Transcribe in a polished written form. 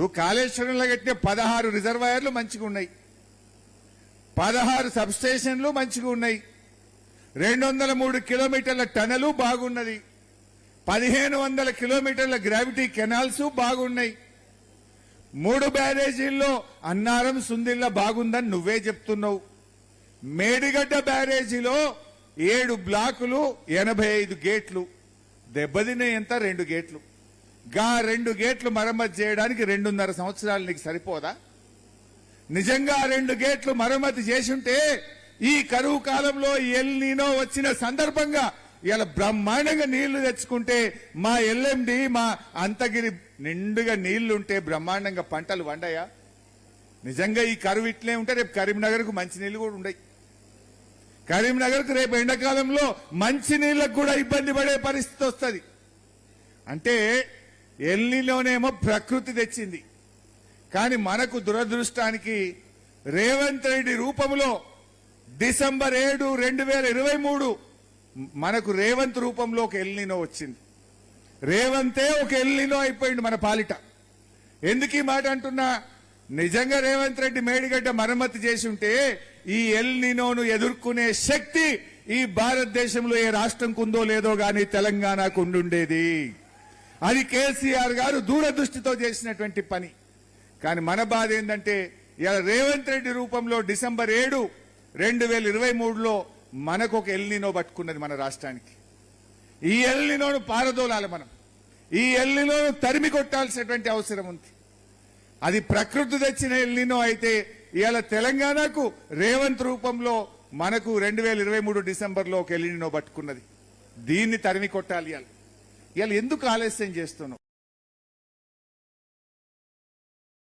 ఇప్పుడు కాళేశ్వరంలో కట్టిన 16 రిజర్వాయర్లు మంచిగా ఉన్నాయి, 16 సబ్ స్టేషన్లు మంచిగా ఉన్నాయి, 203 కిలోమీటర్ల టనలు బాగున్నది, 1500 కిలోమీటర్ల గ్రావిటీ కెనాల్స్ బాగున్నాయి, 3 బ్యారేజీల్లో అన్నారం సుందిల్ల బాగుందని నువ్వే చెప్తున్నావు. మేడిగడ్డ బ్యారేజీలో 7 బ్లాకులు 85 గేట్లు దెబ్బతినే ఎంత 2 గేట్లు. గా 2 గేట్లు మరమ్మతు చేయడానికి 2.5 సంవత్సరాలు నీకు సరిపోదా? నిజంగా 2 గేట్లు మరమ్మతు చేసుంటే ఈ కరువు కాలంలో ఎల్ నీనో వచ్చిన సందర్భంగా ఇలా బ్రహ్మాండంగా నీళ్లు తెచ్చుకుంటే మా ఎల్ఎండి మా అంతగిరి నిండుగా నీళ్లుంటే బ్రహ్మాండంగా పంటలు వండయా? నిజంగా ఈ కరువు ఇట్లే ఉంటే రేపు కరీంనగర్కు మంచినీళ్లు కూడా ఉండయి. కరీంనగర్కు రేపు ఎండాకాలంలో మంచినీళ్లకు కూడా ఇబ్బంది పడే పరిస్థితి వస్తుంది. అంటే ఎల్నిలోనేమో ప్రకృతి తెచ్చింది, కానీ మనకు దురదృష్టానికి రేవంత్ రెడ్డి రూపంలో డిసెంబర్ 7, 2023 మనకు రేవంత్ రూపంలో ఒక ఎల్నినో వచ్చింది. రేవంతే ఒక ఎల్నినో అయిపోయింది మన పాలిట. ఎందుకు ఈ మాట అంటున్నా? నిజంగా రేవంత్ రెడ్డి మేడిగడ్డ మరమ్మతు చేసి ఉంటే ఈ ఎల్నినోను ఎదుర్కొనే శక్తి ఈ భారతదేశంలో ఏ రాష్ట్రంకు ఉందో లేదో గాని తెలంగాణకు ఉండుండేది. అది కేసీఆర్ గారు దూరదృష్టితో చేసినటువంటి పని. కానీ మన బాధ ఏంటంటే ఇలా రేవంత్ రెడ్డి రూపంలో డిసెంబర్ 7, 2023లో మనకు ఒక ఎల్నినో పట్టుకున్నది మన రాష్ట్రానికి. ఈ ఎల్నినోను పారదోలాలి మనం, ఈ ఎల్నినోను తరిమి కొట్టాల్సినటువంటి అవసరం ఉంది. అది ప్రకృతి తెచ్చిన ఎల్నినో అయితే ఇవాళ తెలంగాణకు రేవంత్ రూపంలో మనకు 2023 డిసెంబర్లో ఒక ఎల్నినో పట్టుకున్నది. దీన్ని తరిమి కొట్టాలి. ఇవాళ ఎందుకు ఆలస్యం చేస్తున్నాం?